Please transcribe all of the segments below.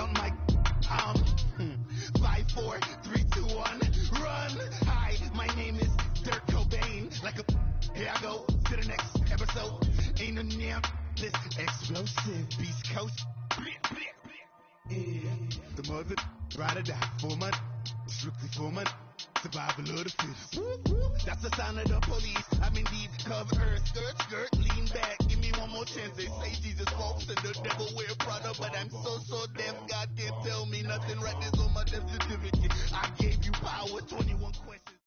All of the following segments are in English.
count my 5, 4, 3, 2, 1, run. Hi, my name is Dirk Cobain. Like a here I go to the next episode. Ain't no damn this explosive Beast Coast. Yeah, the mother ride or die 4 months, strictly 4 months. Survival of the fittest. That's the sound of the police. I'm indeed cover, skirt, lean back. Give me one more chance. They say Jesus walks and the devil wear Prada, but I'm so deaf. God can't tell me nothing. Right this on my death certificate. I gave you power. 21 questions.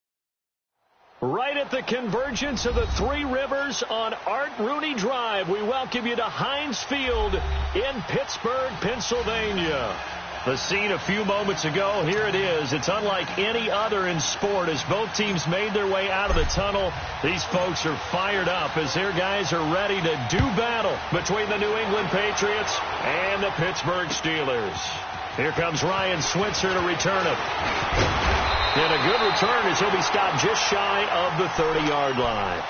Right at the convergence of the Three Rivers on Art Rooney Drive, we welcome you to Heinz Field in Pittsburgh, Pennsylvania. The scene a few moments ago, here it is. It's unlike any other in sport as both teams made their way out of the tunnel. These folks are fired up as their guys are ready to do battle between the New England Patriots and the Pittsburgh Steelers. Here comes Ryan Switzer to return it. And a good return as he'll be stopped just shy of the 30-yard line.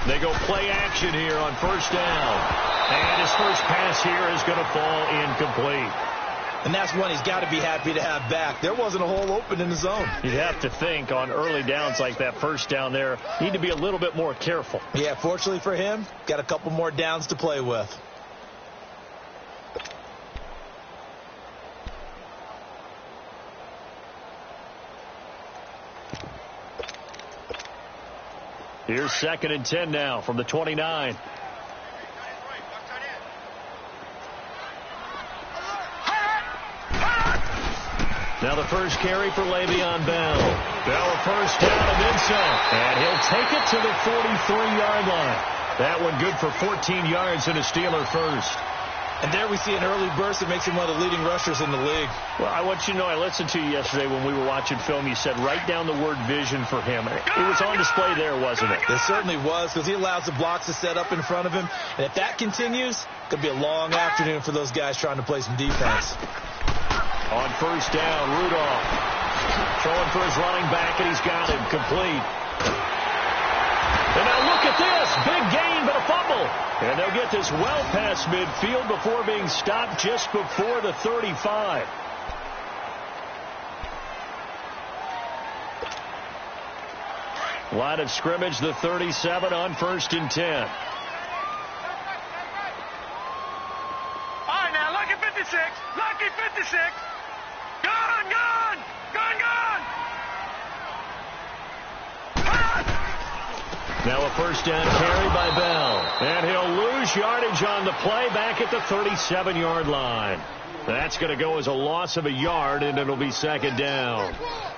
They go play action here on first down. And his first pass here is going to fall incomplete. And that's one he's got to be happy to have back. There wasn't a hole open in the zone. You'd have to think on early downs like that first down there, need to be a little bit more careful. Yeah, fortunately for him, got a couple more downs to play with. Here's 2nd and 10 now from the 29. Now the first carry for Le'Veon Bell. Bell a first down and then some. And he'll take it to the 43-yard line. That one good for 14 yards and a Steeler first. And there we see an early burst that makes him one of the leading rushers in the league. Well, I want you to know, I listened to you yesterday when we were watching film. You said write down the word vision for him. It was on display there, wasn't it? It certainly was, because he allows the blocks to set up in front of him. And if that continues, it could be a long afternoon for those guys trying to play some defense. On first down, Rudolph throwing for his running back, and he's got him complete. And now look at this. Big gain, but a fumble. And they'll get this well past midfield before being stopped just before the 35. Line of scrimmage, the 37 on 1st and 10. All right, now, lucky 56. Lucky 56. Gone, gone. Gone, gone. Now a first down carry by Bell. And he'll lose yardage on the play back at the 37-yard line. That's going to go as a loss of a yard, and it'll be 2nd down.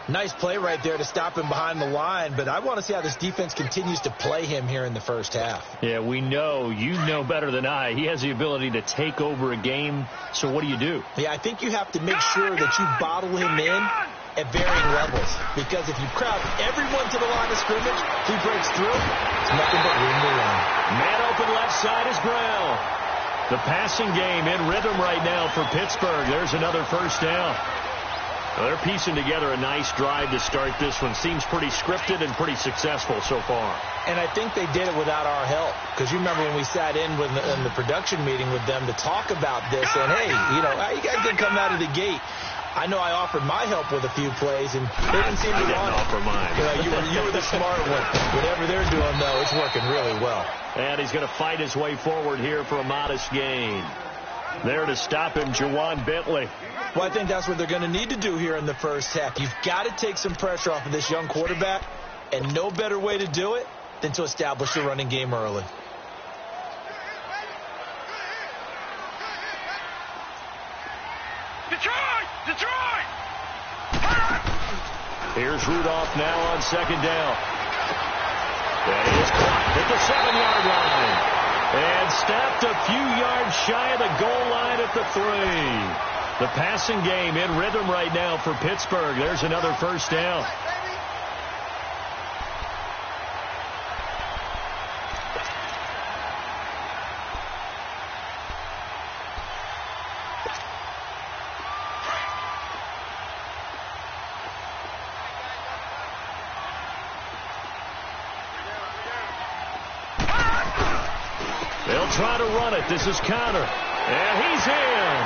Nice play right there to stop him behind the line, but I want to see how this defense continues to play him here in the first half. Yeah, we know. You know better than I. He has the ability to take over a game, so what do? Yeah, I think you have to make sure that you bottle him in at varying levels, because if you crowd everyone to the line of scrimmage, he breaks through, it's nothing but room to run. Man open left side is Brown. The passing game in rhythm right now for Pittsburgh. There's another first down. Well, they're piecing together a nice drive to start this one. Seems pretty scripted and pretty successful so far. And I think they did it without our help, because you remember when we sat in the production meeting with them to talk about this, and hey, you know, how you guys didn't come out of the gate. I know I offered my help with a few plays, and they didn't seem to want it. Offer mine. You were the smart one. Whatever they're doing, though, it's working really well. And he's going to fight his way forward here for a modest gain. There to stop him, Juwan Bentley. Well, I think that's what they're going to need to do here in the first half. You've got to take some pressure off of this young quarterback, and no better way to do it than to establish the running game early. Detroit! Here's Rudolph now on 2nd down. That is caught at the 7-yard line. And stopped a few yards shy of the goal line at the 3. The passing game in rhythm right now for Pittsburgh. There's another first down. They'll try to run it. This is Connor. And he's in.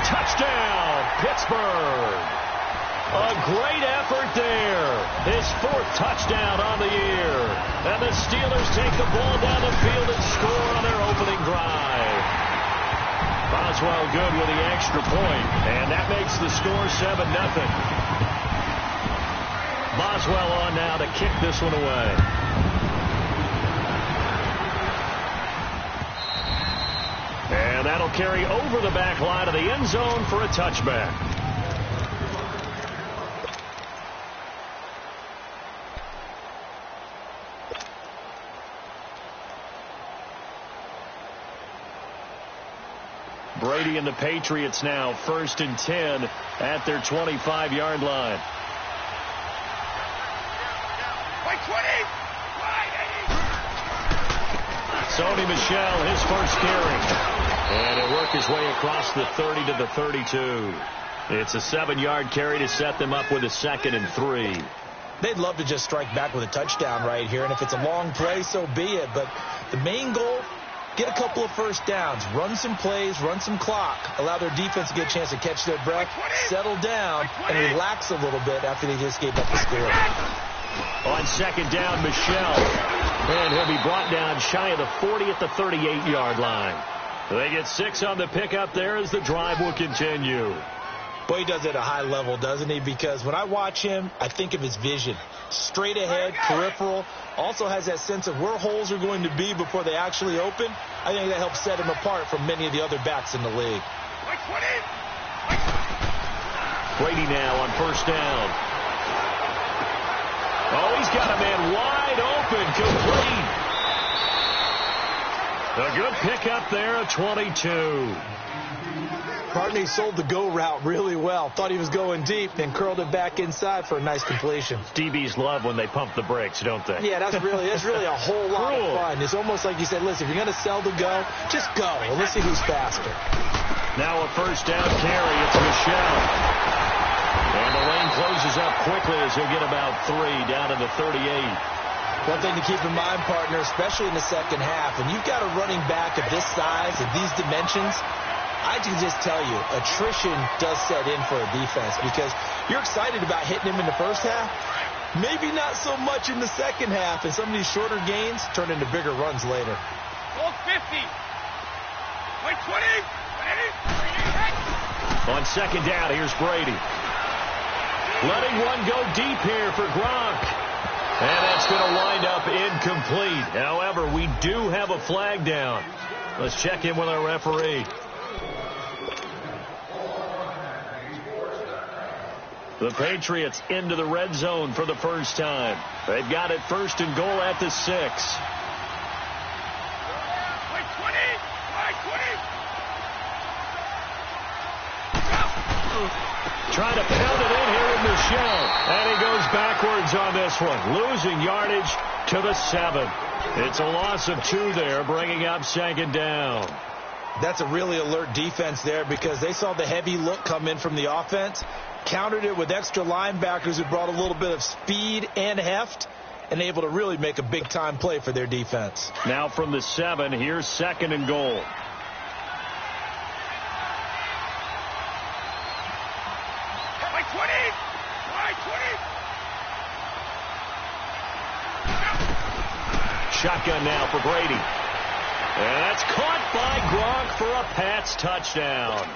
Touchdown, Pittsburgh. A great effort there. His 4th touchdown on the year. And the Steelers take the ball down the field and score on their opening drive. Boswell good with the extra point. And that makes the score 7-0. Boswell on now to kick this one away. And that'll carry over the back line of the end zone for a touchback. Brady and the Patriots now 1st and 10 at their 25-yard line. Sony Michel, his first carry. And he'll work his way across the 30 to the 32. It's a 7-yard carry to set them up with a 2nd and 3. They'd love to just strike back with a touchdown right here. And if it's a long play, so be it. But the main goal, get a couple of first downs, run some plays, run some clock, allow their defense to get a chance to catch their breath, settle down, and relax a little bit after they just gave up the score. On 2nd down, Michel. And he'll be brought down shy of the 40 at the 38-yard line. They get 6 on the pickup there as the drive will continue. Boy, he does it at a high level, doesn't he? Because when I watch him, I think of his vision. Straight ahead, peripheral. Also has that sense of where holes are going to be before they actually open. I think that helps set him apart from many of the other backs in the league. Brady now on 1st down. Oh, he's got a man wide open, complete. A good pickup there at 22. Partney sold the go route really well. Thought he was going deep and curled it back inside for a nice completion. DBs love when they pump the brakes, don't they? Yeah, that's really a whole lot of fun. It's almost like you said, listen, if you're going to sell the go, just go. And let's see who's faster. Now a 1st down carry. It's Michel. And the lane closes up quickly as he'll get about 3 down to the 38. One thing to keep in mind, partner, especially in the second half, when you've got a running back of this size, of these dimensions, I can just tell you, attrition does set in for a defense because you're excited about hitting him in the first half. Maybe not so much in the second half, and some of these shorter gains turn into bigger runs later. Goal 50. Wait, 20. On 2nd down, here's Brady. Letting one go deep here for Gronk. And that's going to wind up incomplete. However, we do have a flag down. Let's check in with our referee. The Patriots into the red zone for the first time. They've got it 1st and goal at the 6. Trying to pound it in here with Michel. And he goes backwards on this one. Losing yardage to the 7. It's a loss of 2 there, bringing up 2nd down. That's a really alert defense there because they saw the heavy look come in from the offense, countered it with extra linebackers who brought a little bit of speed and heft, and able to really make a big-time play for their defense. Now from the 7, here's 2nd and goal. Shotgun now for Brady. And that's caught by Gronk for a Pats touchdown.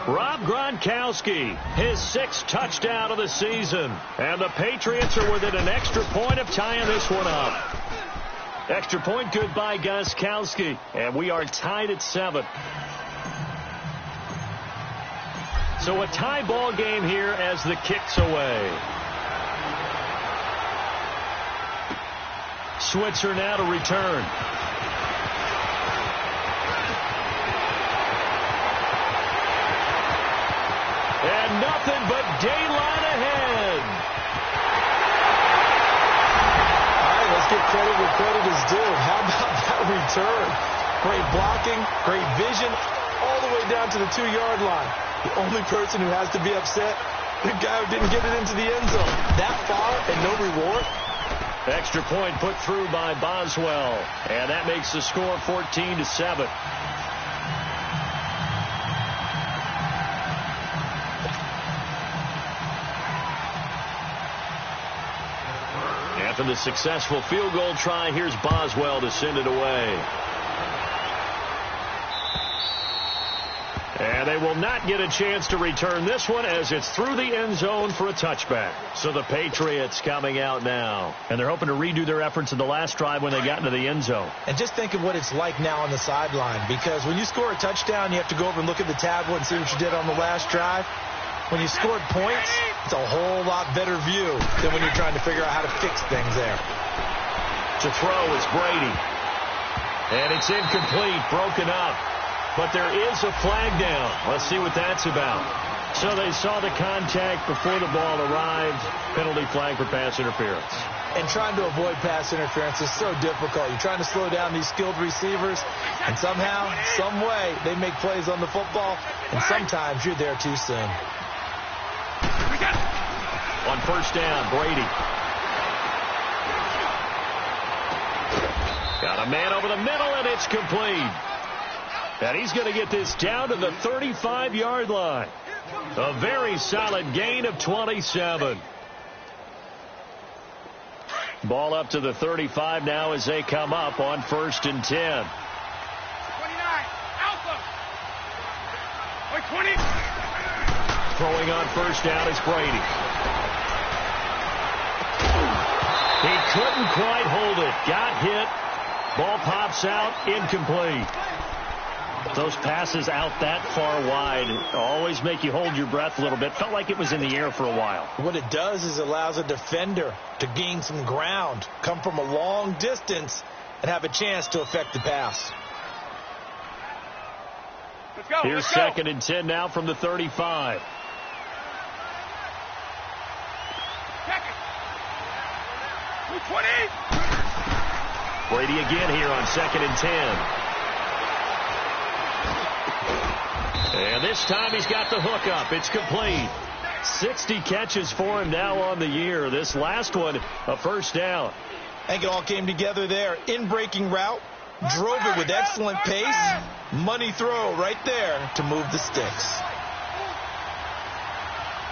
Rob Gronkowski, his 6th touchdown of the season. And the Patriots are within an extra point of tying this one up. Extra point good by Gostkowski. And we are tied at 7. So a tie ball game here as the kick's away. Switzer now to return. And nothing but daylight ahead. All right, let's give credit where credit is due. How about that return? Great blocking, great vision, all the way down to the 2-yard line. The only person who has to be upset, the guy who didn't get it into the end zone. That far and no reward? Extra point put through by Boswell. And that makes the score 14-7. After the successful field goal try, here's Boswell to send it away. And they will not get a chance to return this one as it's through the end zone for a touchback. So the Patriots coming out now. And they're hoping to redo their efforts in the last drive when they got into the end zone. And just think of what it's like now on the sideline. Because when you score a touchdown, you have to go over and look at the tablet and see what you did on the last drive. When you scored points, it's a whole lot better view than when you're trying to figure out how to fix things there. To throw is Brady. And it's incomplete, broken up. But there is a flag down. Let's see what that's about. So they saw the contact before the ball arrived. Penalty flag for pass interference. And trying to avoid pass interference is so difficult. You're trying to slow down these skilled receivers, and somehow, some way, they make plays on the football, and sometimes you're there too soon. On first down, Brady. Got a man over the middle, and it's complete. And he's going to get this down to the 35-yard line. A very solid gain of 27. Ball up to the 35 now as they come up on first and 10. 29. Alpha. 20. Throwing on first down is Brady. He couldn't quite hold it. Got hit. Ball pops out. Incomplete. Those passes out that far wide always make you hold your breath a little bit. Felt like it was in the air for a while. What it does is allows a defender to gain some ground, come from a long distance, and have a chance to affect the pass. Let's go. Here's second and 10 now from the 35. Check it. 20. Brady again here on second and 10. And this time he's got the hook up. It's complete. 60 catches for him now on the year. This last one, a first down. I think it all came together there. In-breaking route, drove it with excellent pace. Money throw right there to move the sticks.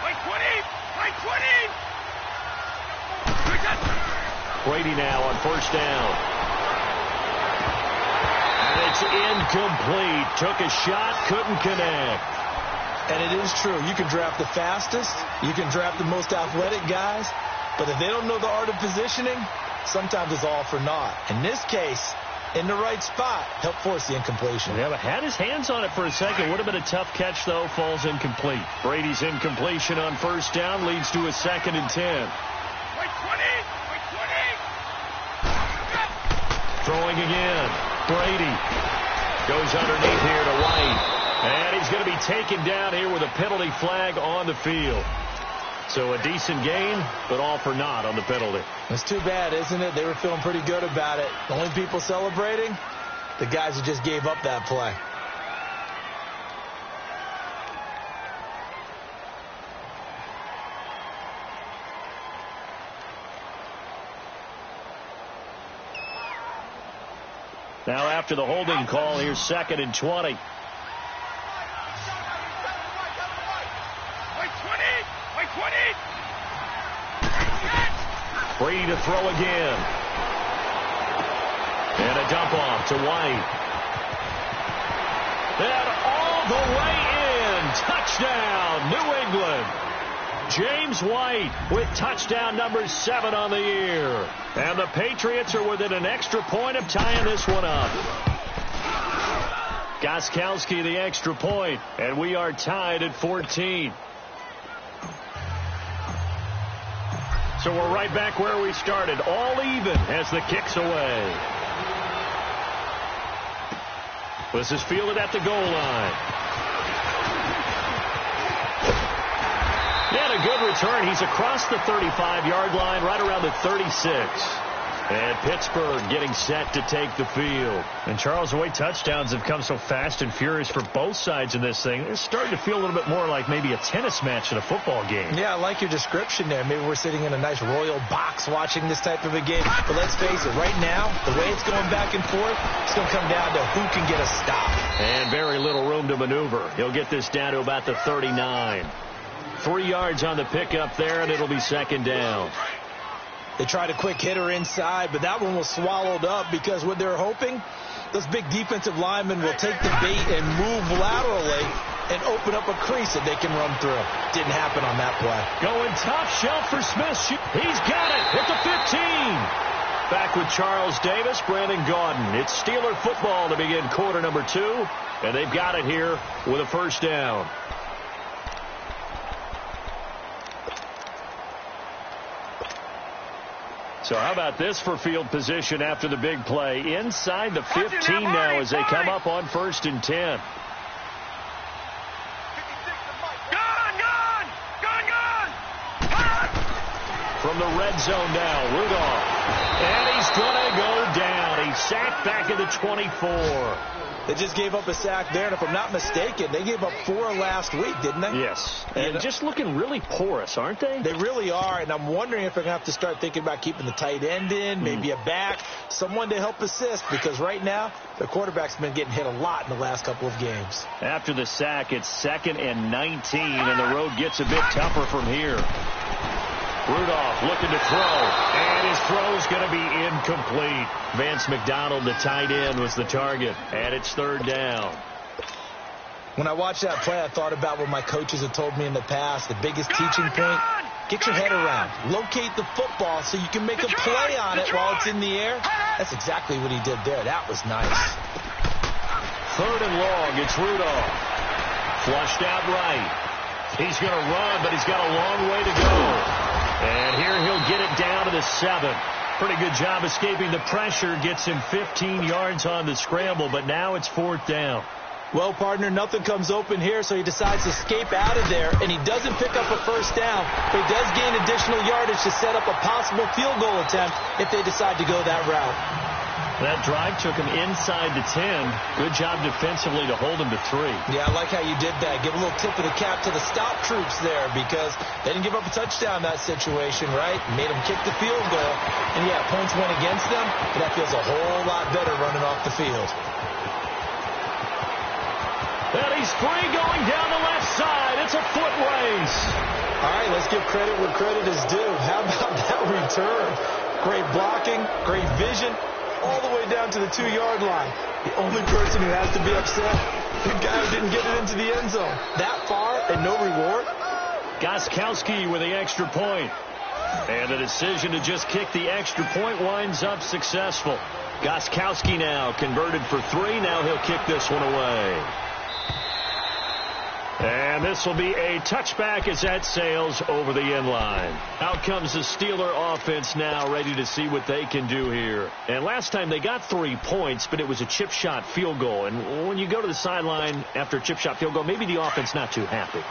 20. Brady now on first down. And it's incomplete. Took a shot, couldn't connect. And it is true. You can draft the fastest. You can draft the most athletic guys. But if they don't know the art of positioning, sometimes it's all for naught. In this case, in the right spot, helped force the incompletion. Yeah, but had his hands on it for a second. Would have been a tough catch, though. Falls incomplete. Brady's incompletion on first down leads to a second and 10. Throwing again. Brady goes underneath here to White. And he's going to be taken down here with a penalty flag on the field. So a decent gain, but all for naught on the penalty. It's too bad, isn't it? They were feeling pretty good about it. The only people celebrating, the guys who just gave up that play. Now after the holding call, here's second and 20. Brady to throw again. And a dump off to White. And all the way in. Touchdown, New England. James White with touchdown number 7 on the year. And the Patriots are within an extra point of tying this one up. Gostkowski the extra point, and we are tied at 14. So we're right back where we started, all even as the kick's away. This is fielded at the goal line. And a good return. He's across the 35-yard line, right around the 36. And Pittsburgh getting set to take the field. And Charles, the way touchdowns have come so fast and furious for both sides in this thing, it's starting to feel a little bit more like maybe a tennis match in a football game. Yeah, I like your description there. Maybe we're sitting in a nice royal box watching this type of a game. But let's face it, right now, the way it's going back and forth, it's going to come down to who can get a stop. And very little room to maneuver. He'll get this down to about the 39. 3 yards on the pickup there, and it'll be second down. They tried a quick hitter inside, but that one was swallowed up because what they're hoping, those big defensive linemen will take the bait and move laterally and open up a crease that they can run through. Didn't happen on that play. Going top shelf for Smith. He's got it at the 15. Back with Charles Davis, Brandon Gaudin. It's Steeler football to begin quarter number 2, and they've got it here with a first down. So how about this for field position after the big play? Inside the 15 now as they come up on 1st and 10. From the red zone now, Rudolph. And he's going to go down. He's sacked back at the 24. They just gave up a sack there, and if I'm not mistaken, they gave up 4 last week, didn't they? Yes. And just looking really porous, aren't they? They really are, and I'm wondering if they're going to have to start thinking about keeping the tight end in, maybe a back, someone to help assist, because right now, the quarterback's been getting hit a lot in the last couple of games. After the sack, it's 2nd and 19, and the road gets a bit tougher from here. Rudolph looking to throw, and his throw is going to be incomplete. Vance McDonald, the tight end, was the target, and it's 3rd down. When I watched that play, I thought about what my coaches have told me in the past. The biggest teaching point, get your head around. Locate the football so you can make a play on it while it's in the air. That's exactly what he did there. That was nice. 3rd and long, it's Rudolph. Flushed out right. He's going to run, but he's got a long way to go. And here he'll get it down to the 7. Pretty good job escaping the pressure. Gets him 15 yards on the scramble, but now it's 4th down. Well, partner, nothing comes open here, so he decides to escape out of there, and he doesn't pick up a first down, but he does gain additional yardage to set up a possible field goal attempt if they decide to go that route. That drive took him inside the 10. Good job defensively to hold him to 3. Yeah, I like how you did that. Give a little tip of the cap to the stop troops there because they didn't give up a touchdown in that situation, right? Made them kick the field goal. And, yeah, points went against them, but that feels a whole lot better running off the field. And he's free going down the left side. It's a foot race. All right, let's give credit where credit is due. How about that return? Great blocking, great vision. All the way down to the 2-yard line. The only person who has to be upset, the guy who didn't get it into the end zone. That far and no reward. Gostkowski with the extra point. And the decision to just kick the extra point winds up successful. Gostkowski now converted for 3. Now he'll kick this one away. And this will be a touchback as that sails over the end line. Out comes the Steeler offense now, ready to see what they can do here. And last time they got 3 points, but it was a chip shot field goal. And when you go to the sideline after a chip shot field goal, maybe the offense not too happy.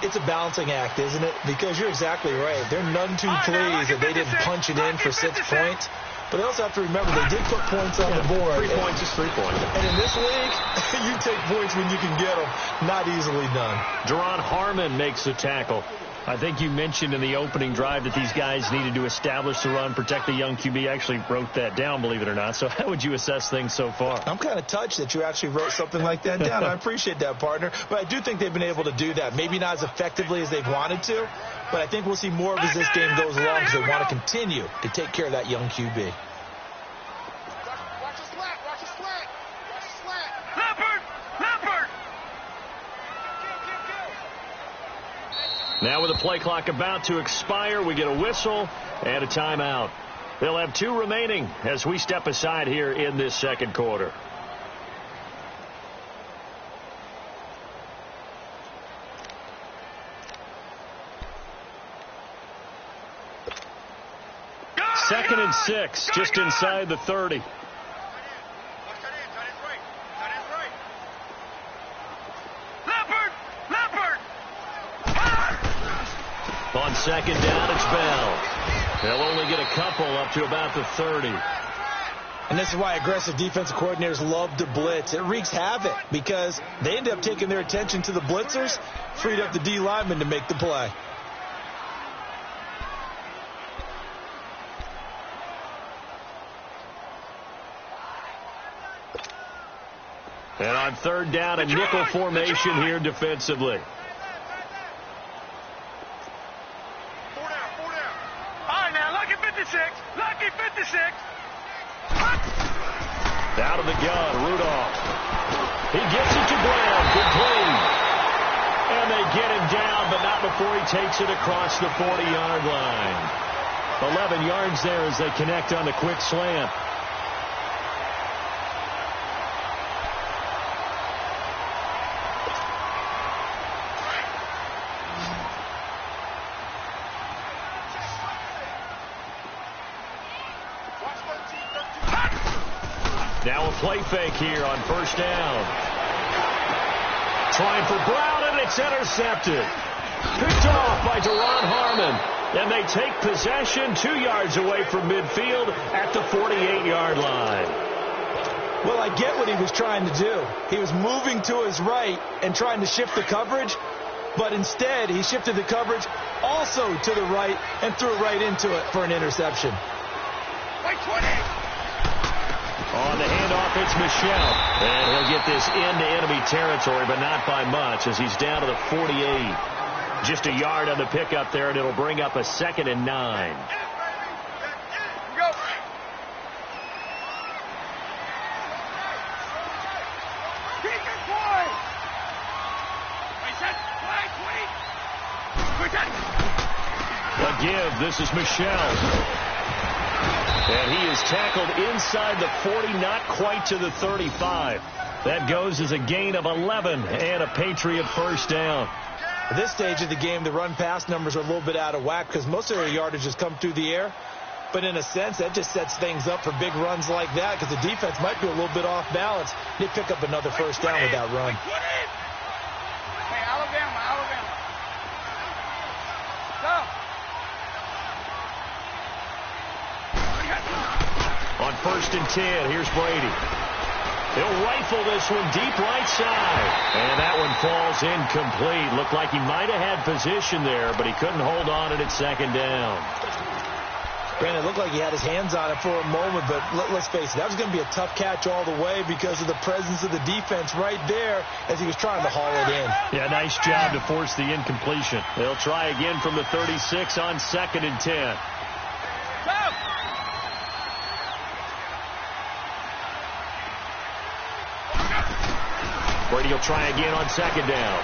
It's a balancing act, isn't it? Because you're exactly right. They're none too pleased that they didn't punch it in for 6 points. But they also have to remember they did put points on the board. 3 points is 3 points. And in this league, you take points when you can get them. Not easily done. Jerron Harmon makes the tackle. I think you mentioned in the opening drive that these guys needed to establish the run, protect the young QB. I actually wrote that down, believe it or not. So how would you assess things so far? I'm kind of touched that you actually wrote something like that down. I appreciate that, partner. But I do think they've been able to do that. Maybe not as effectively as they've wanted to, but I think we'll see more of as this game goes along because they want to continue to take care of that young QB. Now with the play clock about to expire, we get a whistle and a timeout. They'll have 2 remaining as we step aside here in this second quarter. Second and 6, just inside the 30. On second down, it's Bell. They'll only get a couple up to about the 30. And this is why aggressive defensive coordinators love to blitz. It wreaks havoc because they end up taking their attention to the blitzers, freed up the D lineman to make the play. And on third down, a nickel formation here defensively. Out of the gun, Rudolph. He gets it to Brown. Complete. And they get him down, but not before he takes it across the 40-yard line. 11 yards there as they connect on the quick slant. Now a play fake here on first down. Trying for Brown, and it's intercepted. Picked off by Deron Harmon. And they take possession 2 yards away from midfield at the 48-yard line. Well, I get what he was trying to do. He was moving to his right and trying to shift the coverage, but instead he shifted the coverage also to the right and threw right into it for an interception. On the handoff, it's Michelle. And he'll get this into enemy territory, but not by much as he's down to the 48. Just a yard on the pickup there, and it'll bring up a 2nd and 9. A give. This is Michelle. And he is tackled inside the 40, not quite to the 35. That goes as a gain of 11 and a Patriot first down. At this stage of the game, the run-pass numbers are a little bit out of whack because most of their yardage has come through the air. But in a sense, that just sets things up for big runs like that because the defense might be a little bit off balance. They pick up another first down with that run. Hey, Alabama. Go. On 1st and 10, here's Brady. He'll rifle this one deep right side. And that one falls incomplete. Looked like he might have had position there, but he couldn't hold on at 2nd down. Brandon, it looked like he had his hands on it for a moment, but let's face it, that was going to be a tough catch all the way because of the presence of the defense right there as he was trying to haul it in. Yeah, nice job to force the incompletion. They'll try again from the 36 on 2nd and 10. Brady will try again on 2nd down.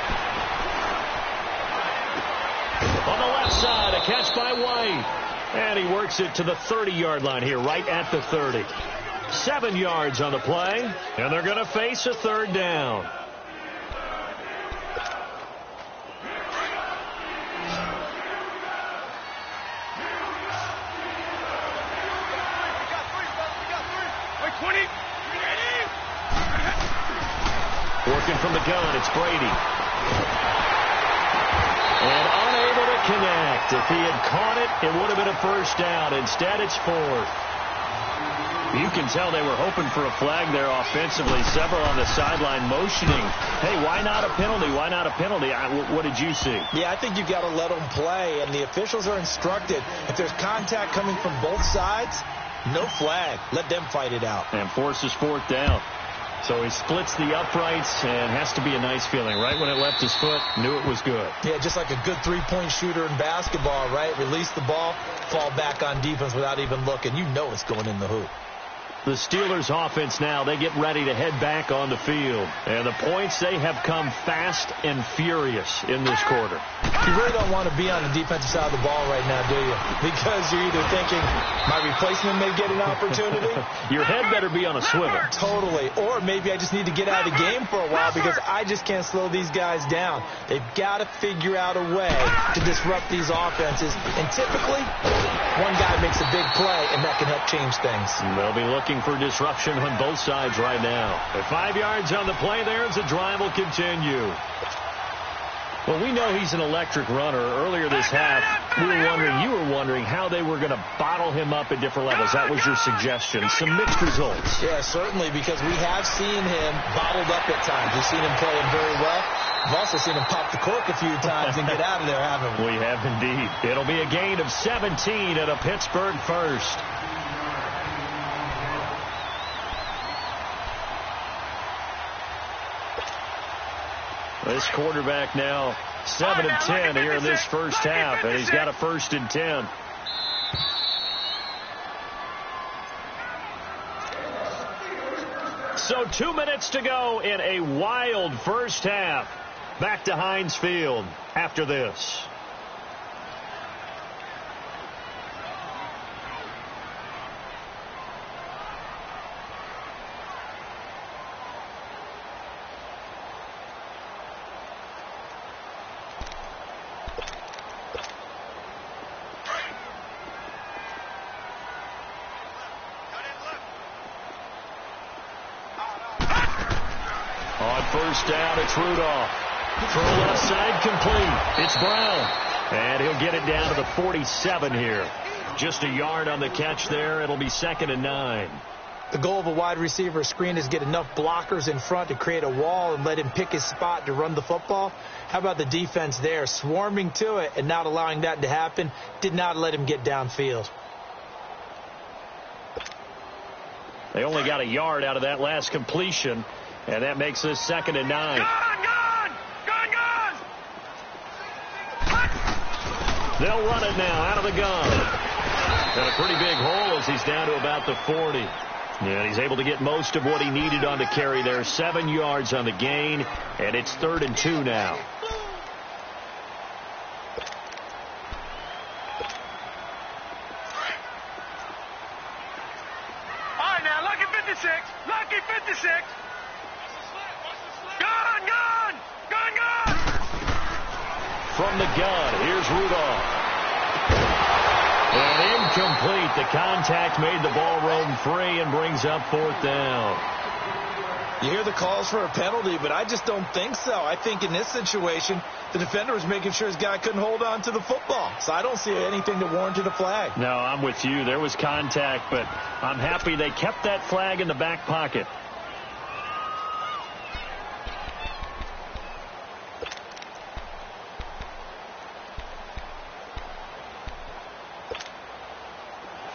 On the left side, a catch by White. And he works it to the 30-yard line here, right at the 30. 7 yards on the play, and they're going to face a 3rd down. Working from the gun, it's Brady. And unable to connect. If he had caught it, it would have been a first down. Instead, it's 4th. You can tell they were hoping for a flag there offensively. Several on the sideline motioning. Hey, why not a penalty? Why not a penalty? What did you see? Yeah, I think you've got to let them play, and the officials are instructed. If there's contact coming from both sides, no flag. Let them fight it out. And forces 4th down. So he splits the uprights and has to be a nice feeling. Right when it left his foot, knew it was good. Yeah, just like a good three-point shooter in basketball, right? Release the ball, fall back on defense without even looking. You know it's going in the hoop. The Steelers offense now, they get ready to head back on the field. And the points, they have come fast and furious in this quarter. You really don't want to be on the defensive side of the ball right now, do you? Because you're either thinking, my replacement may get an opportunity. Your head better be on a swivel. Totally. Or maybe I just need to get out of the game for a while because I just can't slow these guys down. They've got to figure out a way to disrupt these offenses. And typically, one guy makes a big play, and that can help change things. They'll be looking for disruption on both sides right now. At 5 yards on the play there as the drive will continue. Well, we know he's an electric runner. Earlier this half, you were wondering how they were going to bottle him up at different levels. That was your suggestion. Some mixed results. Yeah, certainly, because we have seen him bottled up at times. We've seen him playing very well. We've also seen him pop the cork a few times and get out of there, haven't we? We have indeed. It'll be a gain of 17 and a Pittsburgh first. This quarterback now 7 of 10 here in this first half, and he's got a 1st and 10. So 2 minutes to go in a wild first half. Back to Heinz Field after this. On first down, it's Rudolph. Throw left side complete. It's Brown. And he'll get it down to the 47 here. Just a yard on the catch there. It'll be 2nd and 9. The goal of a wide receiver screen is get enough blockers in front to create a wall and let him pick his spot to run the football. How about the defense there? Swarming to it and not allowing that to happen. Did not let him get downfield. They only got a yard out of that last completion. And that makes this 2nd and 9. Gone! They'll run it now out of the gun. And a pretty big hole as he's down to about the 40. And he's able to get most of what he needed on the carry there. 7 yards on the gain. And it's 3rd and 2 now. All right, now, lucky 56. Lucky 56. Gone! From the gun, here's Rudolph. And incomplete. The contact made the ball roam free and brings up 4th down. You hear the calls for a penalty, but I just don't think so. I think in this situation, the defender was making sure his guy couldn't hold on to the football. So I don't see anything that warranted a flag. No, I'm with you. There was contact, but I'm happy they kept that flag in the back pocket.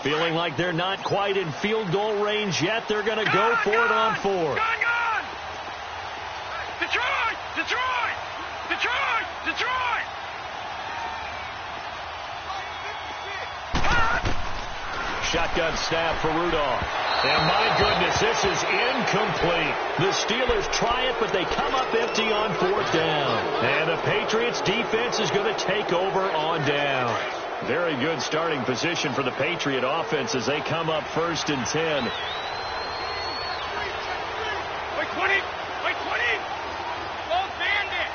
Feeling like they're not quite in field goal range yet. They're going to go for it on 4. Gone! Detroit! Shotgun snap for Rudolph. And my goodness, this is incomplete. The Steelers try it, but they come up empty on 4th down. And the Patriots defense is going to take over on down. Very good starting position for the Patriot offense as they come up 1st and 10. Wait 20! Go Bandit!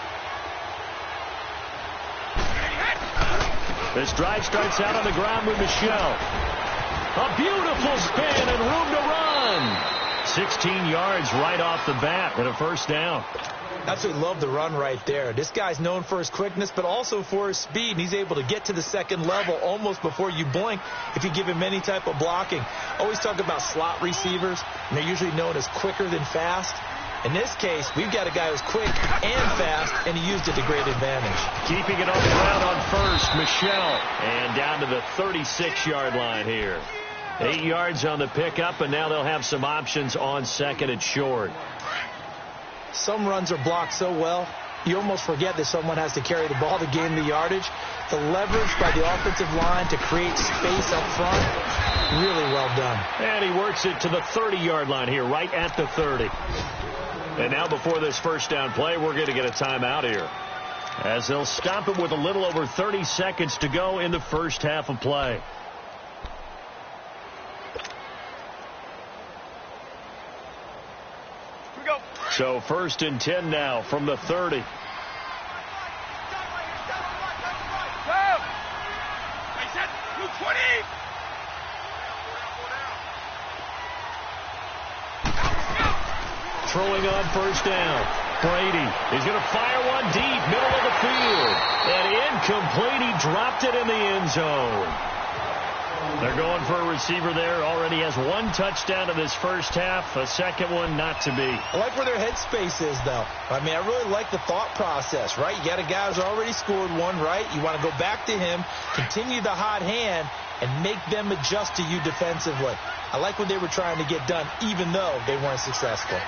This drive starts out on the ground with Michelle. A beautiful spin and room to run. 16 yards right off the bat and a 1st down. Absolutely love the run right there. This guy's known for his quickness, but also for his speed. And he's able to get to the 2nd level almost before you blink if you give him any type of blocking. Always talk about slot receivers, and they're usually known as quicker than fast. In this case, we've got a guy who's quick and fast, and he used it to great advantage. Keeping it on the ground on 1st, Michelle. And down to the 36-yard line here. 8 yards on the pickup, and now they'll have some options on 2nd and short. Some runs are blocked so well, you almost forget that someone has to carry the ball to gain the yardage. The leverage by the offensive line to create space up front, really well done. And he works it to the 30-yard line here, right at the 30. And now before this 1st down play, we're going to get a timeout here, as they'll stop it with a little over 30 seconds to go in the first half of play. So 1st and 10 now from the 30. throwing on first down. Brady is going to fire one deep, middle of the field. And incomplete. He dropped it in the end zone. They're going for a receiver there. Already has one touchdown in this first half. A second one not to be. I like where their headspace is, though. I mean, I really like the thought process, right? You got a guy who's already scored one, right? You want to go back to him, continue the hot hand, and make them adjust to you defensively. I like what they were trying to get done, even though they weren't successful.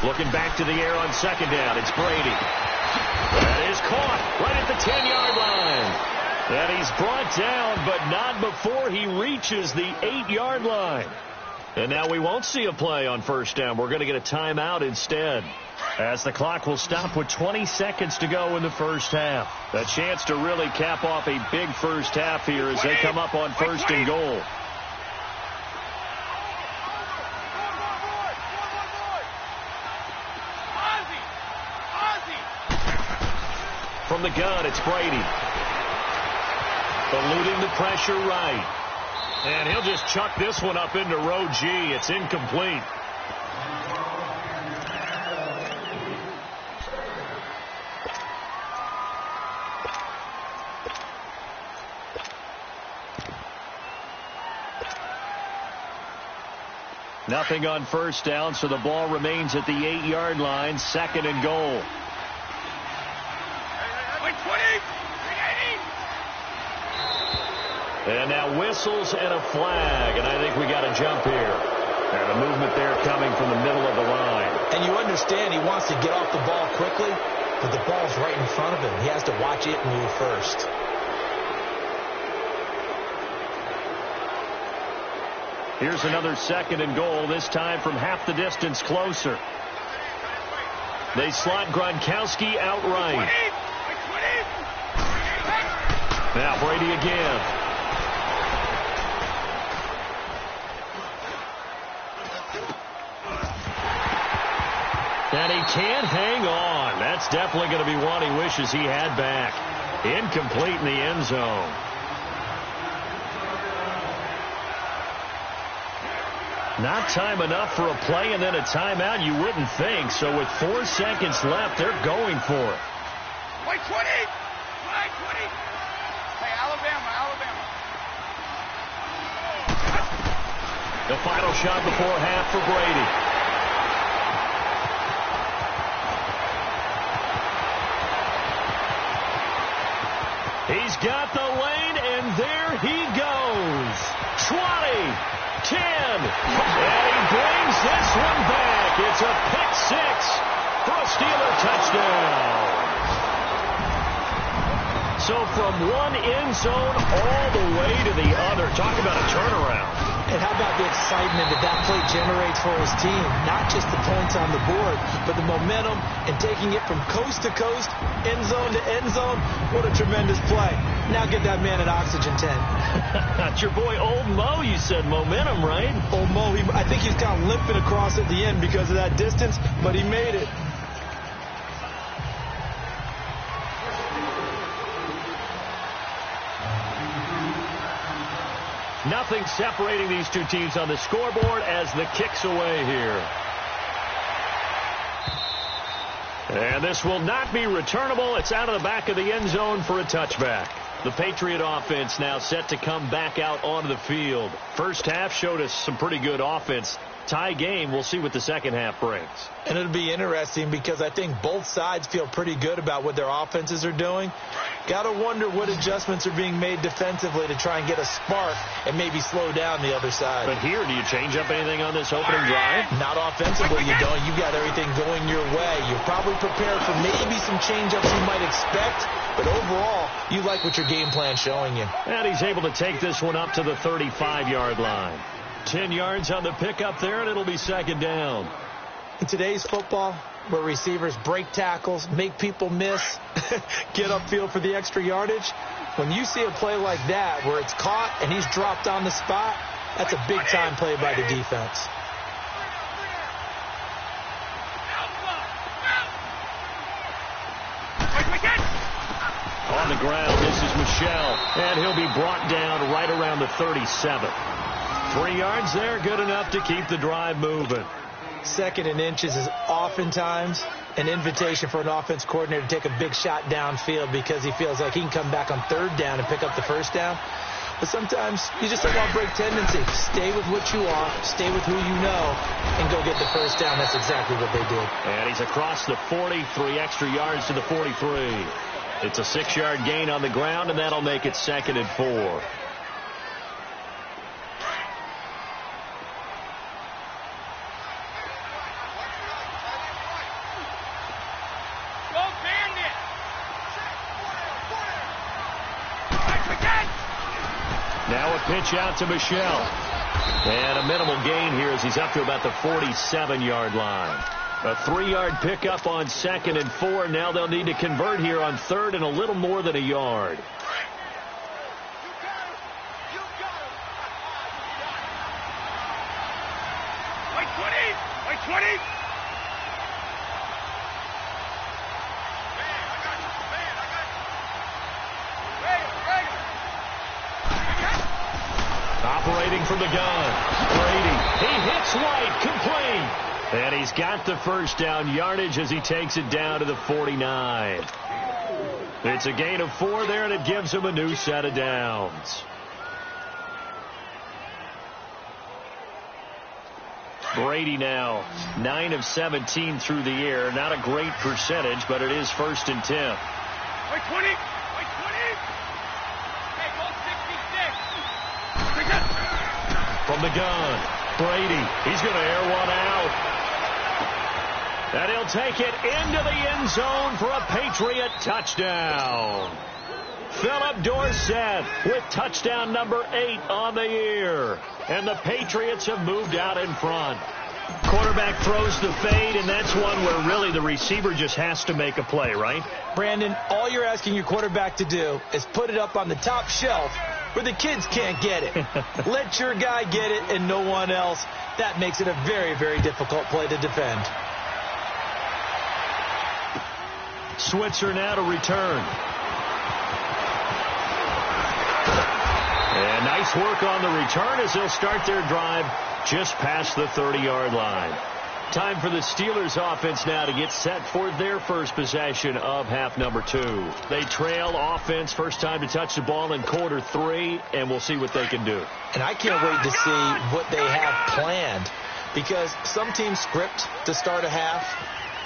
Looking back to the air on second down. It's Brady. That is caught right at the 10-yard line. And he's brought down, but not before he reaches the 8-yard line. And now we won't see a play on first down. We're going to get a timeout instead, as the clock will stop with 20 seconds to go in the first half. A chance to really cap off a big first half here as they come up on first and goal. From the gun, it's Brady. Eluding the pressure right. And he'll just chuck this one up into row G. It's incomplete. Nothing on first down, so the ball remains at the 8-yard line. Second and goal. And now whistles and a flag, and I think we got a jump here. And a movement there coming from the middle of the line. And you understand he wants to get off the ball quickly, but the ball's right in front of him. He has to watch it move first. Here's another second and goal, this time from half the distance closer. They slot Gronkowski outright. Now Brady again. And he can't hang on. That's definitely going to be one he wishes he had back. Incomplete in the end zone. Not time enough for a play and then a timeout, you wouldn't think. So with 4 seconds left, they're going for it. Wait, 20! Wait, 20! Hey, Alabama. The final shot before half for Brady. He's got the lane, and there he goes. 20, 10, and he brings this one back. It's a pick six for a Steeler touchdown. So from one end zone all the way to the other. Talk about a turnaround. And how about the excitement that play generates for his team? Not just the points on the board, but the momentum and taking it from coast to coast, end zone to end zone. What a tremendous play. Now get that man an oxygen tank. That's your boy Old Mo. You said momentum, right? Old Mo, I think he's kind of limping across at the end because of that distance, but he made it. Nothing separating these two teams on the scoreboard as the kick's away here. And this will not be returnable. It's out of the back of the end zone for a touchback. The Patriot offense now set to come back out onto the field. First half showed us some pretty good offense. Tie game. We'll see what the second half brings. And it'll be interesting because I think both sides feel pretty good about what their offenses are doing. Got to wonder what adjustments are being made defensively to try and get a spark and maybe slow down the other side. But here, do you change up anything on this opening drive? Not offensively, you don't. You've got everything going your way. You're probably prepared for maybe some change-ups you might expect. But overall, you like what your game plan's showing you. And he's able to take this one up to the 35-yard line. 10 yards on the pickup there, and it'll be second down. In today's football, where receivers break tackles, make people miss, get upfield for the extra yardage, when you see a play like that where it's caught and he's dropped on the spot, that's a big-time play by the defense. On the ground, this is Michelle. And he'll be brought down right around the 37. 3 yards there, good enough to keep the drive moving. 2nd and inches is oftentimes an invitation for an offense coordinator to take a big shot downfield because he feels like he can come back on 3rd down and pick up the 1st down. But sometimes you just don't want to break tendency. Stay with what you are, stay with who you know, and go get the 1st down. That's exactly what they did. And he's across the 40, 3 extra yards to the 43. It's a 6-yard gain on the ground, and that'll make it 2nd and 4. Now a pitch out to Michelle. And a minimal gain here as he's up to about the 47-yard line. A 3-yard pickup on 2nd and 4. Now they'll need to convert here on 3rd and a little more than a yard. Wait 20. Operating from the gun. Brady. He hits White. Complete. And he's got the 1st down yardage as he takes it down to the 49. It's a gain of 4 there, and it gives him a new set of downs. Brady now 9 of 17 through the air. Not a great percentage, but it is 1st and 10. Wait 20. Hey, go 66. From the gun, Brady. He's going to air one out. And he'll take it into the end zone for a Patriot touchdown. Philip Dorsett with touchdown number 8 on the year. And the Patriots have moved out in front. Quarterback throws the fade, and that's one where really the receiver just has to make a play, right? Brandon, all you're asking your quarterback to do is put it up on the top shelf where the kids can't get it. Let your guy get it and no one else. That makes it a very, very difficult play to defend. Switzer now to return. And nice work on the return as they'll start their drive just past the 30-yard line. Time for the Steelers offense now to get set for their first possession of half number 2. They trail offense, first time to touch the ball in quarter 3, and we'll see what they can do. And I can't wait to see what they have planned, because some teams script to start a half.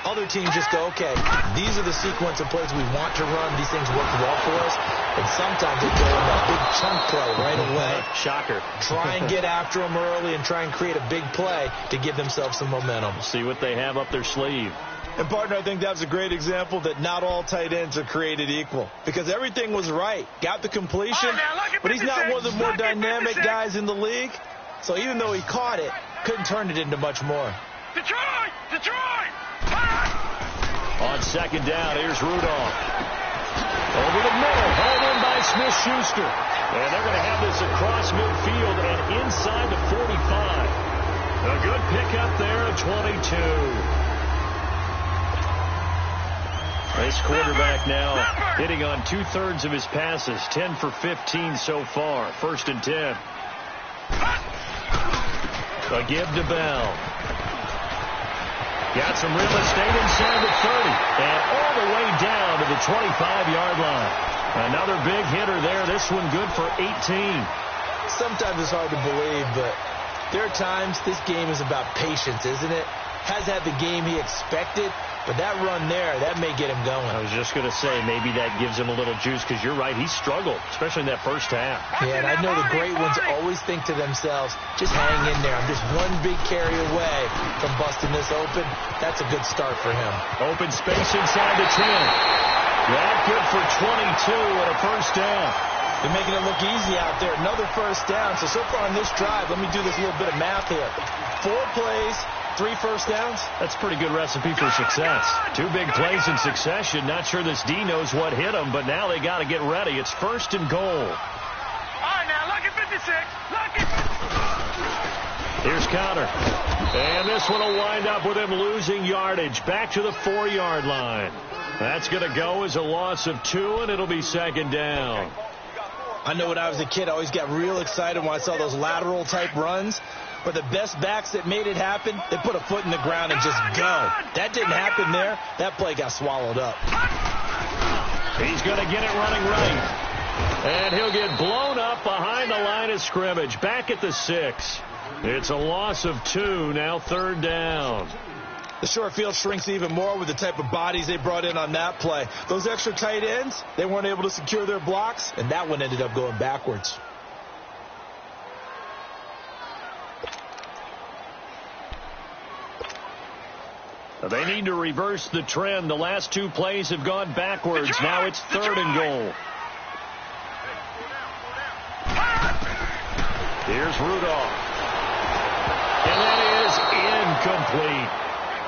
Other teams just go, okay, these are the sequence of plays we want to run. These things work well for us. And sometimes they go in that big chunk play right away. Shocker. Try and get after them early and try and create a big play to give themselves some momentum. See what they have up their sleeve. And, partner, I think that was a great example that not all tight ends are created equal. Because everything was right. Got the completion, but he's not one of the more dynamic guys in the league. So even though he caught it, couldn't turn it into much more. Detroit! On second down, here's Rudolph. Over the middle, hauled in by Smith-Schuster. And they're going to have this across midfield and inside the 45. A good pickup there at 22. This quarterback now hitting on 2/3 of his passes, 10 for 15 so far. 1st and 10. A give to Bell. Got some real estate inside the 30 and all the way down to the 25-yard line. Another big hitter there. This one good for 18. Sometimes it's hard to believe, but there are times this game is about patience, isn't it? Has had the game he expected, but that run there, that may get him going. I was just going to say, maybe that gives him a little juice, because you're right, he struggled, especially in that first half. Yeah, and I know the great ones always think to themselves, just hang in there. I'm just one big carry away from busting this open. That's a good start for him. Open space inside the 10. That good for 22 and a first down. They're making it look easy out there. Another first down. So far on this drive, let me do this little bit of math here. 4 plays, 3 first downs. That's a pretty good recipe for success. 2 big plays in succession. Not sure this D knows what hit him, but now they got to get ready. It's 1st and goal. All right, now, lucky 56. Lucky. Here's Connor. And this one will wind up with him losing yardage. Back to the 4-yard line. That's going to go as a loss of 2, and it'll be 2nd down. I know when I was a kid, I always got real excited when I saw those lateral type runs. But the best backs that made it happen, they put a foot in the ground and just go. That didn't happen there. That play got swallowed up. He's going to get it running right. And he'll get blown up behind the line of scrimmage. Back at the 6. It's a loss of 2, now 3rd down. The short field shrinks even more with the type of bodies they brought in on that play. Those extra tight ends, they weren't able to secure their blocks, and that one ended up going backwards. They need to reverse the trend. The last 2 plays have gone backwards. Now it's 3rd and goal. Here's Rudolph. And that is incomplete.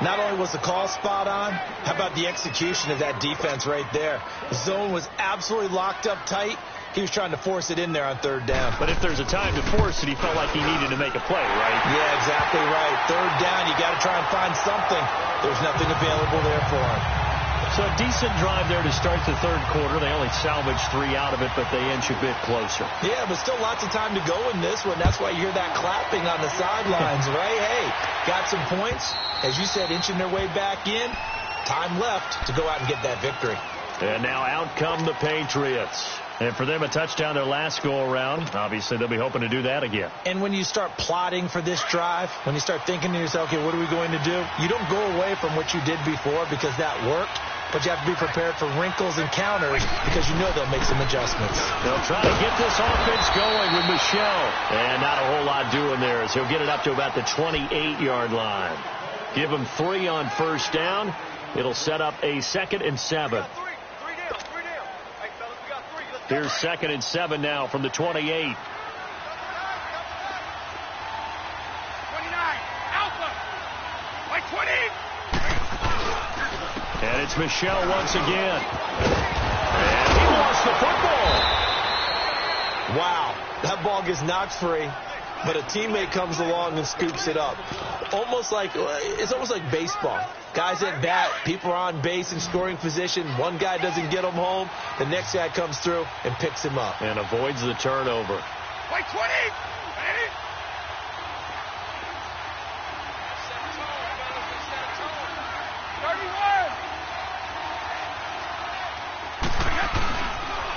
Not only was the call spot on, how about the execution of that defense right there? The zone was absolutely locked up tight. He was trying to force it in there on 3rd down. But if there's a time to force it, he felt like he needed to make a play, right? Yeah, exactly right. 3rd down, you got to try and find something. There's nothing available there for him. So a decent drive there to start the 3rd quarter. They only salvaged 3 out of it, but they inch a bit closer. Yeah, but still lots of time to go in this one. That's why you hear that clapping on the sidelines, right? Hey, got some points. As you said, inching their way back in. Time left to go out and get that victory. And now out come the Patriots. And for them, a touchdown their last go-around. Obviously, they'll be hoping to do that again. And when you start plotting for this drive, when you start thinking to yourself, okay, what are we going to do? You don't go away from what you did before because that worked. But you have to be prepared for wrinkles and counters because you know they'll make some adjustments. They'll try to get this offense going with Michelle. And not a whole lot doing there as he'll get it up to about the 28-yard line. Give him 3 on 1st down. It'll set up a 2nd and 7. Here's 2nd and 7 now from the 28. 29, Alpha, like 20. And it's Michelle once again. And he lost the football. Wow, that ball gets knocked free, but a teammate comes along and scoops it up. It's almost like baseball. Guys at bat, people are on base in scoring position. One guy doesn't get him home. The next guy comes through and picks him up. And avoids the turnover. Like 20.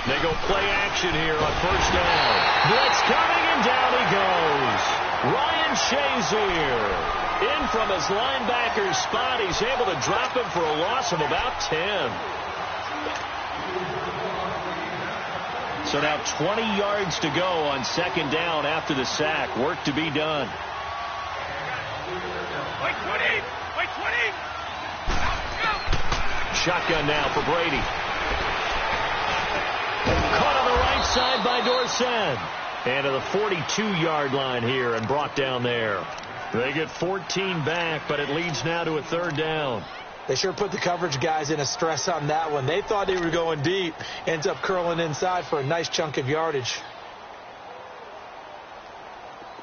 They go play action here on 1st down. Blitz coming, and down he goes. Ryan Shazier in from his linebacker's spot. He's able to drop him for a loss of about 10. So now 20 yards to go on 2nd down after the sack. Work to be done. Like 20. Like 20. Shotgun now for Brady. Caught on the right side by Dorsett. And to the 42-yard line here and brought down there. They get 14 back, but it leads now to a 3rd down. They sure put the coverage guys in a stress on that one. They thought they were going deep. Ends up curling inside for a nice chunk of yardage.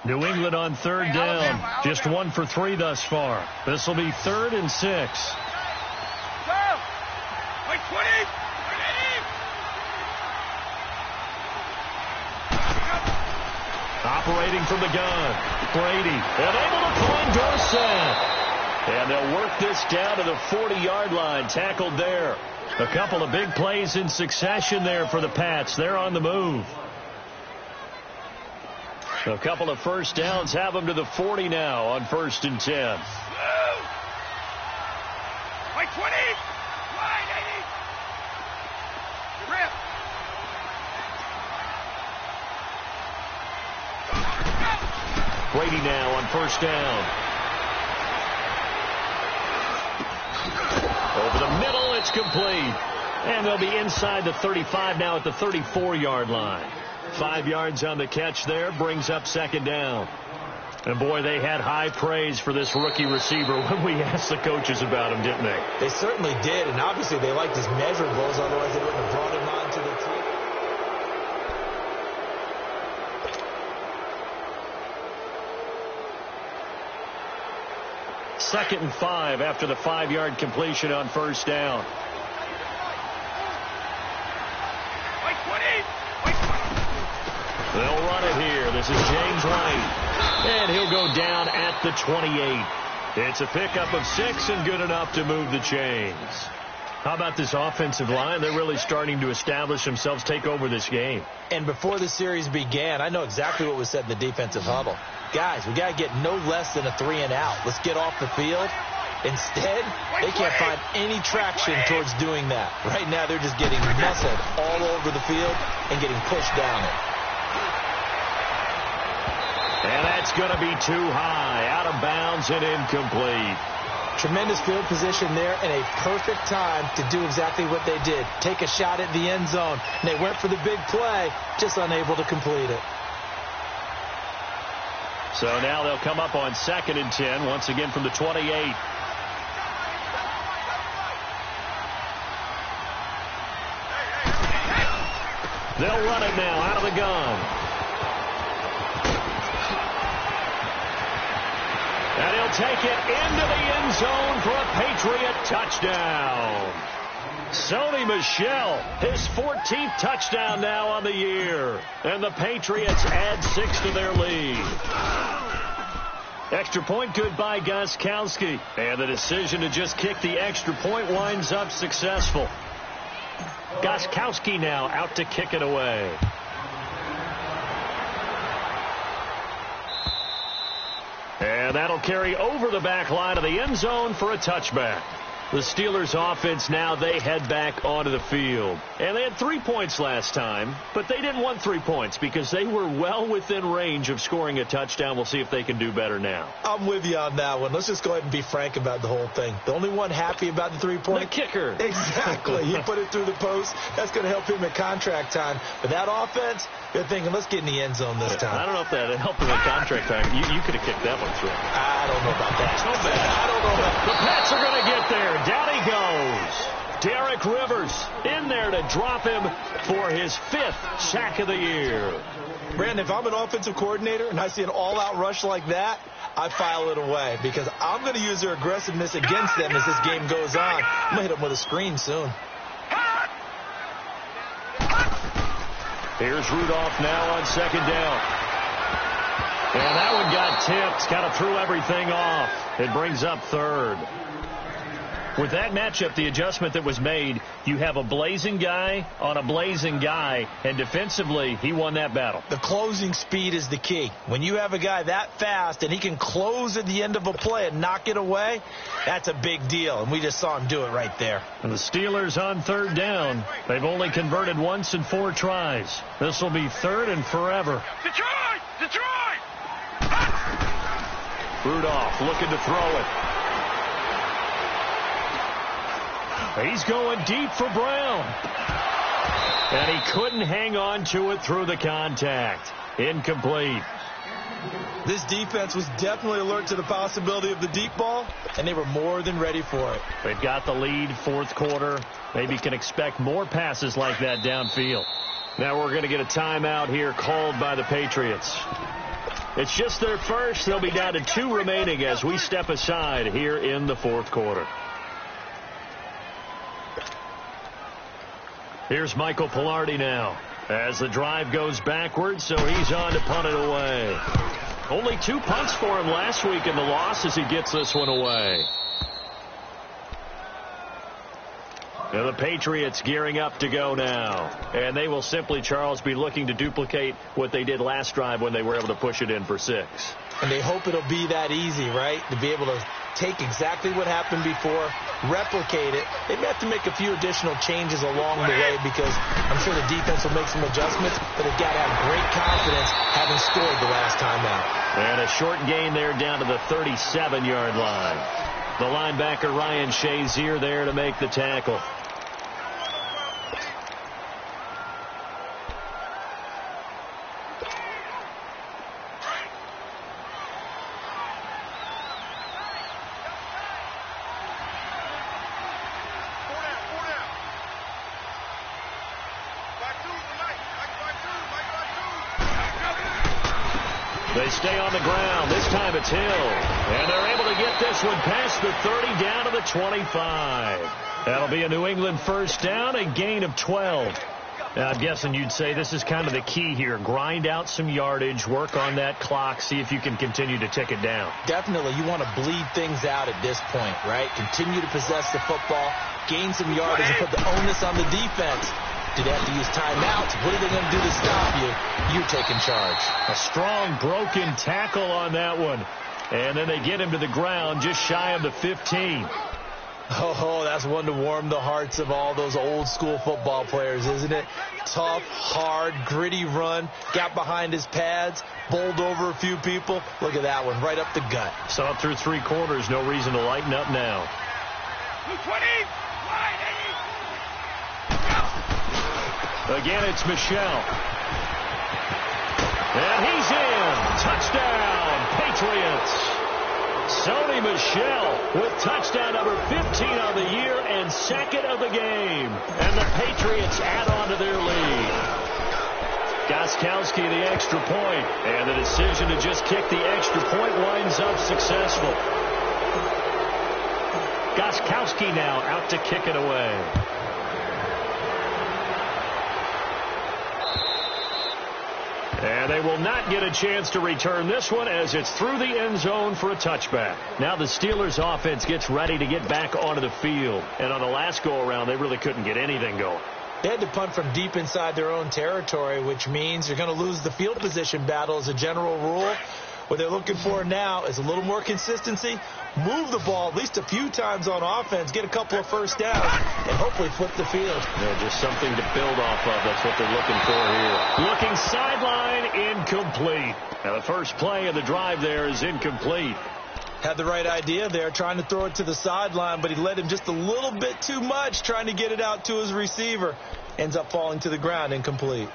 New England on 3rd down. Just 1 for 3 thus far. This will be 3rd and 6. Like 20. Operating from the gun, Brady, and able to find Dorsett. And they'll work this down to the 40-yard line, tackled there. A couple of big plays in succession there for the Pats. They're on the move. A couple of 1st downs have them to the 40 now on 1st and 10. Like 20. Line 80. Rip. Brady now on 1st down. Over the middle, it's complete. And they'll be inside the 35 now at the 34-yard line. 5 yards on the catch there, brings up 2nd down. And boy, they had high praise for this rookie receiver when we asked the coaches about him, didn't they? They certainly did, and obviously they liked his measurables, otherwise they wouldn't have brought him on to the team. Second and 5 after the 5-yard completion on 1st down. They'll run it here. This is James White. And he'll go down at the 28. It's a pickup of 6 and good enough to move the chains. How about this offensive line? They're really starting to establish themselves, take over this game. And before the series began, I know exactly what was said in the defensive huddle. Guys, we got to get no less than a 3-and-out. Let's get off the field. Instead, they can't find any traction towards doing that. Right now, they're just getting muscled all over the field and getting pushed down it. And that's going to be too high, out of bounds and incomplete. Tremendous field position there and a perfect time to do exactly what they did. Take a shot at the end zone. And they went for the big play, just unable to complete it. So now they'll come up on 2nd and 10, once again from the 28. They'll run it now out of the gun. And he'll take it into the end zone for a Patriot touchdown. Sony Michel, his 14th touchdown now on the year. And the Patriots add 6 to their lead. Extra point good by Gostkowski. And the decision to just kick the extra point winds up successful. Gostkowski now out to kick it away. And that'll carry over the back line of the end zone for a touchback. The Steelers offense now, they head back onto the field. And they had 3 points last time, but they didn't want 3 points because they were well within range of scoring a touchdown. We'll see if they can do better now. I'm with you on that one. Let's just go ahead and be frank about the whole thing. The only one happy about the 3-point? The kicker. Exactly. He put it through the post. That's going to help him at contract time. But that offense, they're thinking, let's get in the end zone this time. I don't know if that helped him at contract time. You could have kicked that one through. I don't know about that. So bad. I don't know about that. The Pats are going to get there. Down he goes. Derek Rivers in there to drop him for his 5th sack of the year. Brandon, if I'm an offensive coordinator and I see an all-out rush like that, I file it away because I'm going to use their aggressiveness against them as this game goes on. I'm going to hit them with a screen soon. Here's Rudolph now on 2nd down. And that one got tipped. Kind of threw everything off. It brings up 3rd. With that matchup, the adjustment that was made, you have a blazing guy on a blazing guy, and defensively, he won that battle. The closing speed is the key. When you have a guy that fast and he can close at the end of a play and knock it away, that's a big deal, and we just saw him do it right there. And the Steelers on 3rd down. They've only converted once in 4 tries. This will be 3rd and forever. Detroit! Detroit! Rudolph looking to throw it. He's going deep for Brown. And he couldn't hang on to it through the contact. Incomplete. This defense was definitely alert to the possibility of the deep ball, and they were more than ready for it. They've got the lead, 4th quarter. Maybe can expect more passes like that downfield. Now we're going to get a timeout here called by the Patriots. It's just their first. They'll be down to 2 remaining as we step aside here in the 4th quarter. Here's Michael Pilardi now as the drive goes backwards, so he's on to punt it away. Only 2 punts for him last week in the loss as he gets this one away. And the Patriots gearing up to go now. And they will simply, Charles, be looking to duplicate what they did last drive when they were able to push it in for 6. And they hope it'll be that easy, right? To be able to take exactly what happened before, replicate it. They may have to make a few additional changes along the way because I'm sure the defense will make some adjustments, but they've got to have great confidence having scored the last time out. And a short gain there down to the 37-yard line. The linebacker Ryan Shazier there to make the tackle. They stay on the ground. This time it's Hill. And they're able to get this one past the 30 down to the 25. That'll be a New England first down, a gain of 12. I'm guessing you'd say this is kind of the key here. Grind out some yardage, work on that clock, see if you can continue to tick it down. Definitely. You want to bleed things out at this point, right? Continue to possess the football, gain some yardage, and put the onus on the defense. Do they have to use timeouts? What are they going to do to stop you? You're taking charge. A strong broken tackle on that one. And then they get him to the ground just shy of the 15. Oh, that's one to warm the hearts of all those old school football players, isn't it? Tough, hard, gritty run. Got behind his pads, bowled over a few people. Look at that one, right up the gut. Saw it through 3 quarters. No reason to lighten up now. 20. Again, it's Michelle. And he's in. Touchdown, Patriots. Sony Michel with touchdown number 15 on the year and second of the game. And the Patriots add on to their lead. Gostkowski the extra point. And the decision to just kick the extra point winds up successful. Gostkowski now out to kick it away. And they will not get a chance to return this one as it's through the end zone for a touchback. Now the Steelers offense gets ready to get back onto the field. And on the last go-around, they really couldn't get anything going. They had to punt from deep inside their own territory, which means you're going to lose the field position battle as a general rule. What they're looking for now is a little more consistency, move the ball at least a few times on offense, get a couple of first downs, and hopefully flip the field. Yeah, just something to build off of. That's what they're looking for here. Looking sideline, incomplete. Now the first play of the drive there is incomplete. Had the right idea there, trying to throw it to the sideline, but he led him just a little bit too much, trying to get it out to his receiver. Ends up falling to the ground, incomplete.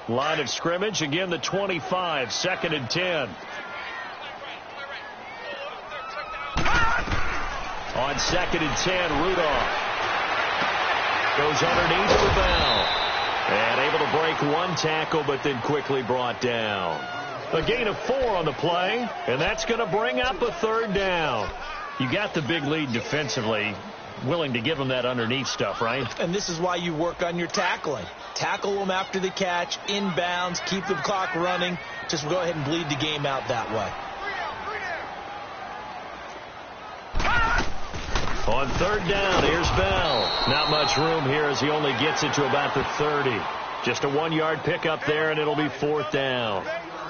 Line of scrimmage, again the 25, 2nd and 10. On 2nd and 10, Rudolph goes underneath for Bell. And able to break one tackle, but then quickly brought down. A gain of 4 on the play, and that's going to bring up a 3rd down. You got the big lead defensively. Willing to give them that underneath stuff, right? And this is why you work on your tackling. Tackle them after the catch, inbounds, keep the clock running. Just go ahead and bleed the game out that way. On 3rd down, here's Bell. Not much room here as he only gets it to about the 30. Just a 1-yard pickup there, and it'll be 4th down.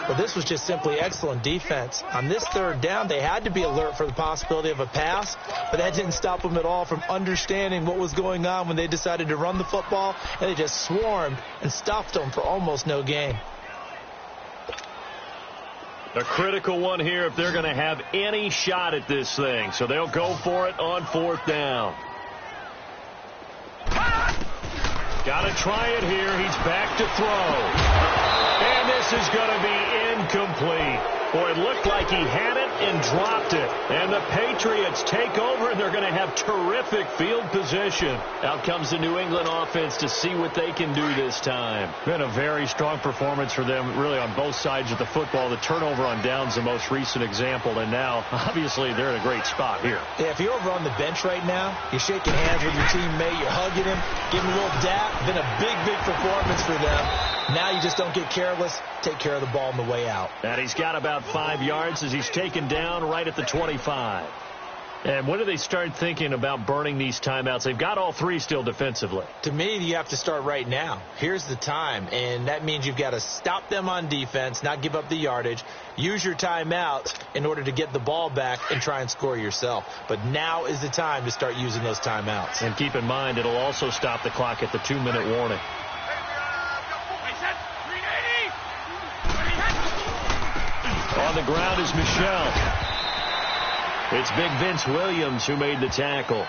Well, this was just simply excellent defense. On this 3rd down, they had to be alert for the possibility of a pass, but that didn't stop them at all from understanding what was going on when they decided to run the football, and they just swarmed and stuffed them for almost no gain. A critical one here if they're going to have any shot at this thing, so they'll go for it on 4th down. Got to try it here. He's back to throw. And this is going to be incomplete. Boy, it looked like he had it and dropped it. And the Patriots take over, and they're going to have terrific field position. Out comes the New England offense to see what they can do this time. Been a very strong performance for them, really, on both sides of the football. The turnover on downs, the most recent example. And now, obviously, they're in a great spot here. Yeah, if you're over on the bench right now, you're shaking hands with your teammate, you're hugging him, giving him a little dap. Been a big, big performance for them. Now you just don't get careless. Take care of the ball on the way out. And he's got about 5 yards as he's taken down right at the 25. And when do they start thinking about burning these timeouts? They've got all 3 still defensively. To me, you have to start right now. Here's the time, and that means you've got to stop them on defense, not give up the yardage, use your timeouts in order to get the ball back and try and score yourself. But now is the time to start using those timeouts. And keep in mind, it'll also stop the clock at the 2-minute warning. On the ground is Michelle. It's Big Vince Williams who made the tackle.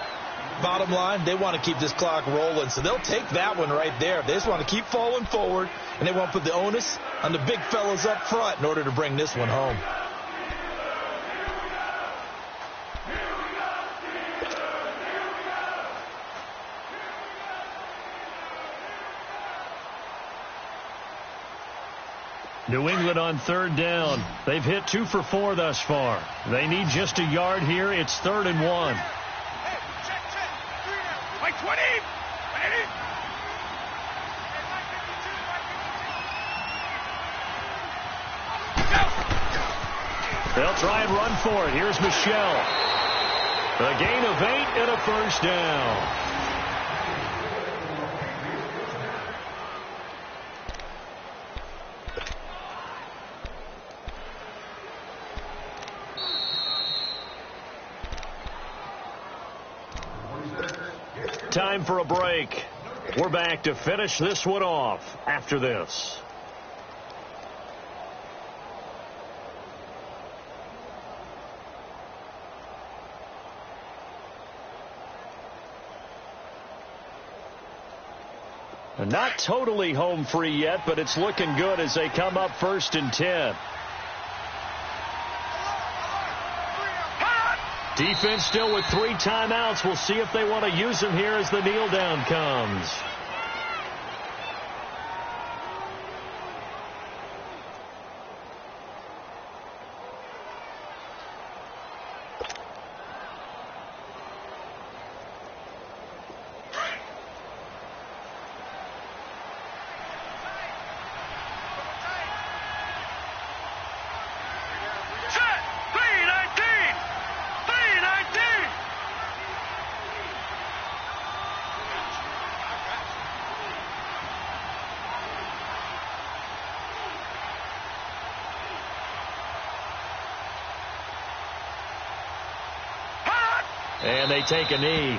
Bottom line, they want to keep this clock rolling, so they'll take that one right there. They just want to keep falling forward, and they want to put the onus on the big fellas up front in order to bring this one home. New England on third down. They've hit 2 for 4 thus far. They need just a yard here. It's 3rd and 1. Like 20. They'll try and run for it. Here's Michelle. A gain of 8 and a first down. Time for a break. We're back to finish this one off after this. Not totally home free yet, but it's looking good as they come up 1st and 10. Defense still with 3 timeouts. We'll see if they want to use them here as the kneel down comes. And they take a knee.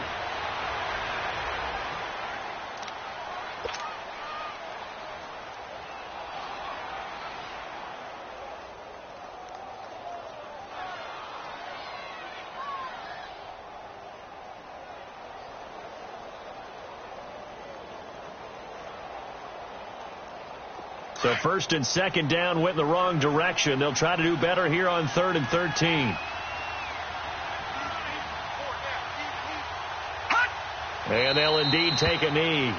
So 1st and 2nd down went in the wrong direction. They'll try to do better here on 3rd and 13. And they'll indeed take a knee.